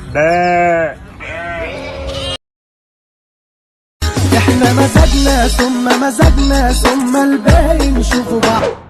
احنا مزاجنا ثم مزاجنا ثم الباقي نشوفوا بعض.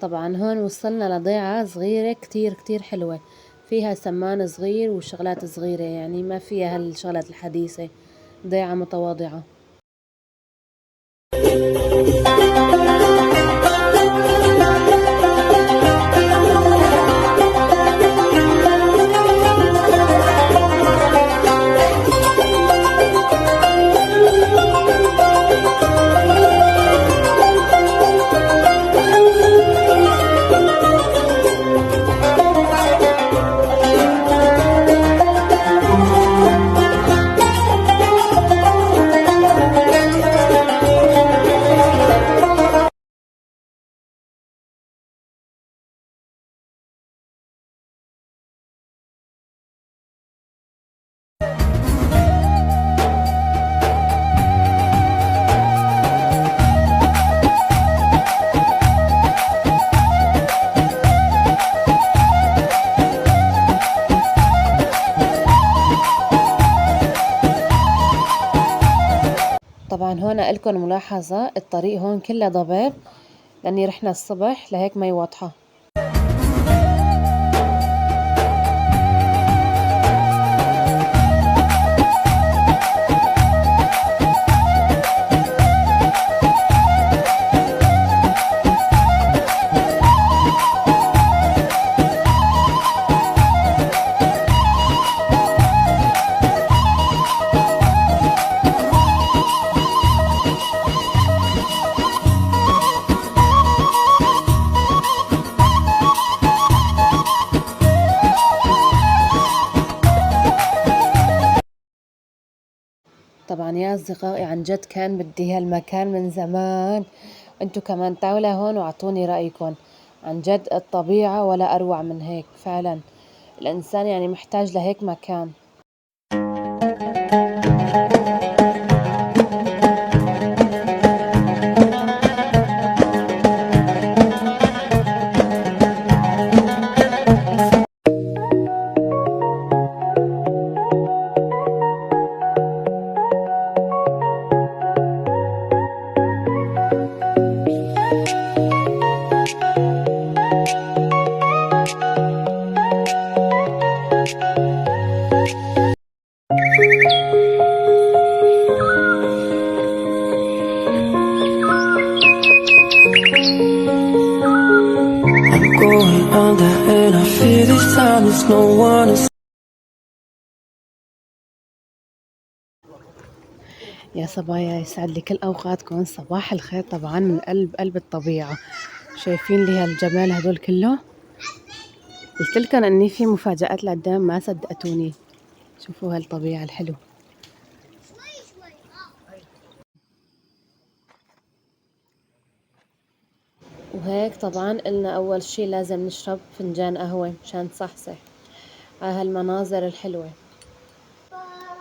طبعا هون وصلنا لضيعة صغيرة كتير كتير حلوة، فيها سمان صغير وشغلات صغيرة، يعني ما فيها هالشغلات الحديثة، ضيعة متواضعة. طبعا هون لكم ملاحظة، الطريق هون كله ضباب لأني رحنا الصبح لهيك مي واضحة. طبعا يا أصدقائي عن جد كان بدي هالمكان من زمان، انتو كمان تعالوا لهون واعطوني رأيكم. عن جد الطبيعة ولا أروع من هيك، فعلا الإنسان يعني محتاج لهيك مكان. Going under and I feel this time there's no one to. يا صبايا يسعد لي كل أوقاتكم، صباح الخير طبعا من قلب الطبيعة. شايفين لي هالجمال هدول كله؟ قلت لكم اني في مفاجآت لقدام، ما صدقتوني. شوفوا هالطبيعة الحلو. وهيك طبعا قلنا اول شي لازم نشرب فنجان قهوة مشان تصحصح على هالمناظر الحلوة.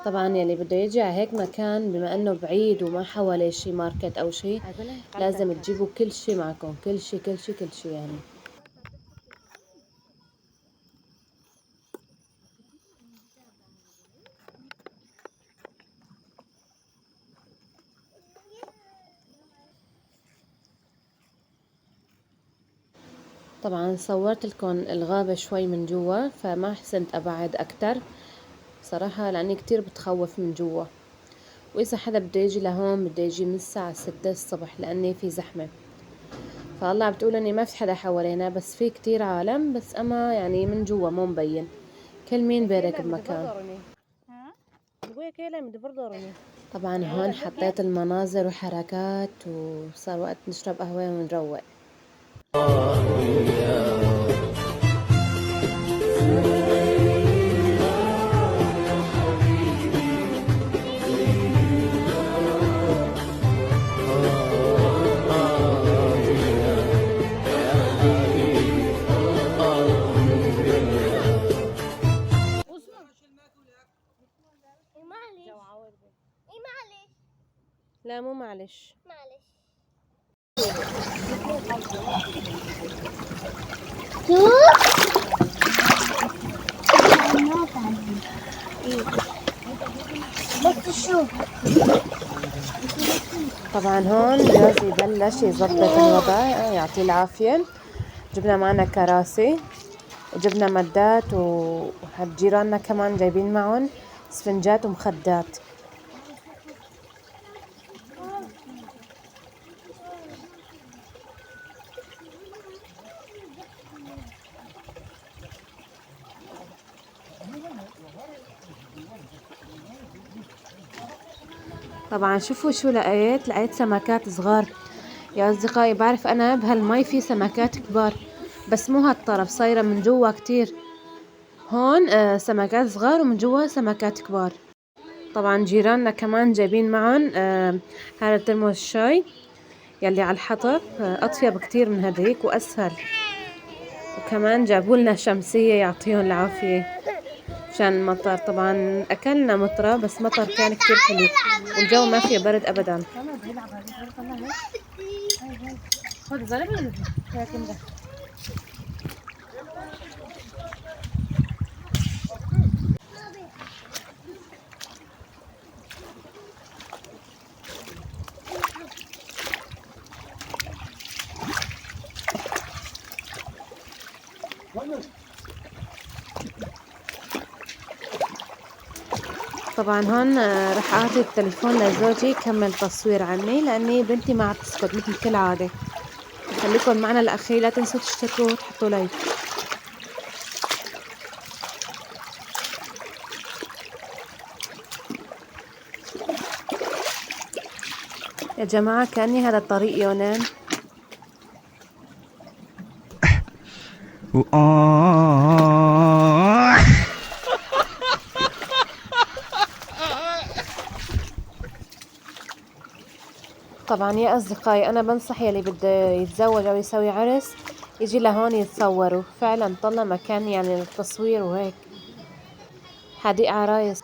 طبعا يلي بده يجي على هيك مكان بما انه بعيد وما حواليه شي ماركت او شي، لازم تجيبوا كل شي معكم، كل شي كل شي كل شي يعني. طبعا صورت لكم الغابة شوي من جوا، فما حسنت أبعد أكتر صراحة لأني كتير بتخوف من جوا. وإذا حدا بده يجي لهون بده يجي من الساعة 6 الصبح لأني في زحمة. فالله عم بتقول إني ما في حدا حوالينا، بس في كتير عالم، بس أما يعني من جوا مو مبين، كل مين بارك بمكان. طبعا هون حطيت المناظر وحركات، وصار وقت نشرب قهوة ونروق. لا مو معلش. بس شوف طبعا هون جوزي بلش يظبط الوضع، يعطيه العافية. جبنا معنا كراسي وجبنا مدات، وحد جيراننا كمان جايبين معهم سفنجات ومخدات. طبعا شوفوا شو لقيت سمكات صغار يا أصدقائي. بعرف أنا بهالمي في سمكات كبار، بس مو هالطرف، صايرة من جوا كتير. هون سمكات صغار ومن جوا سمكات كبار. طبعا جيراننا كمان جايبين معهم هذا ترمس الشاي يلي على الحطب، أطيب كتير من هديك وأسهل. وكمان جابوا لنا شمسية يعطيهم العافية مشان المطر. طبعا أكلنا مطرة، بس مطر كان كتير حلو والجو ما فيه برد أبدا. طبعا هون رح أعطي التليفون لزوجي يكمل تصوير عني، لأني بنتي ما عم تسكت مثل كل عادة. خليكم معنا لأخير، لا تنسوا تشتركوا وتحطوا لايك. يا جماعة كأني هذا الطريق يونان. طبعا يا أصدقائي أنا بنصح يلي بده يتزوج أو يسوي عرس يجي لهون يتصوروا، فعلا طلع مكان يعني للتصوير وهيك، حديقة عرايس.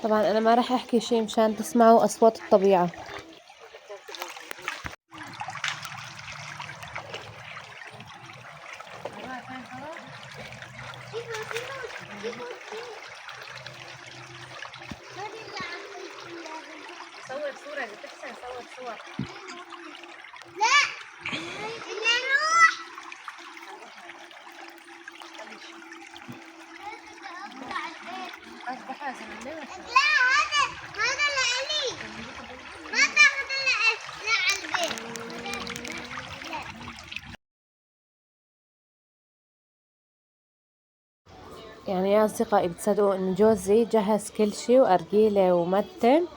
طبعا أنا ما رح أحكي شي مشان تسمعوا أصوات الطبيعة. صور صورة بتحسن صور صور. لا بدنا نروح. أصبح هذا لا هذا لإلي، ما تاخذ لعلبة. يعني يا أصدقائي بتصدقوا إن جوزي جهز كل شي وأرجيلة ومتة،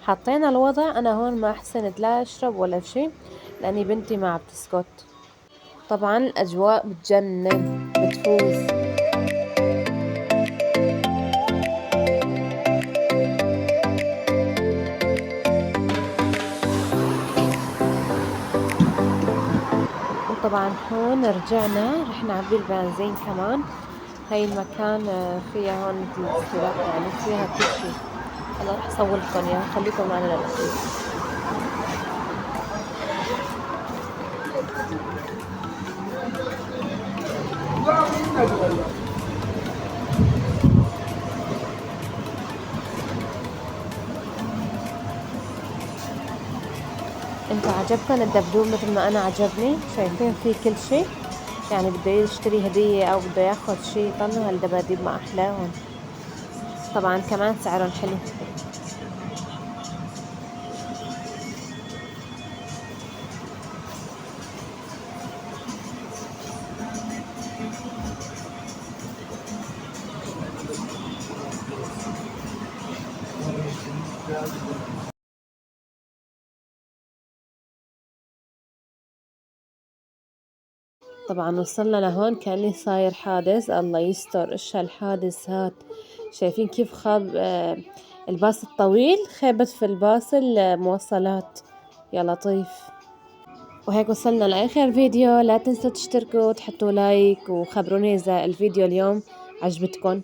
حطينا الوضع. أنا هون ما أحسنت لا أشرب ولا شي لأني بنتي ما عم تسكت. طبعا الأجواء بتجنن بتفوز. وطبعا هون رجعنا رح نعبي البنزين كمان. هاي المكان فيها هون مثل الاستراحة، يعني فيها كل شي. هلا رح صور لكم اياها، خليكم معنا للأخير. انتوا عجبكم الدبدوب مثل ما انا عجبني؟ شايفين فيه كل شي، يعني بده يشتري هدية او بده ياخد شي يطلعوا هالدباديب ما احلاهم. طبعا كمان سعرهم حلو. طبعا وصلنا لهون كأني صاير حادث، الله يستر ايش هالحادث هاد. شايفين كيف خاب الباص الطويل خابت في الباص المواصلات. يا لطيف. وهيك وصلنا لآخر فيديو. لا تنسوا تشتركوا وتحطوا لايك وخبروني إذا الفيديو اليوم عجبتكم.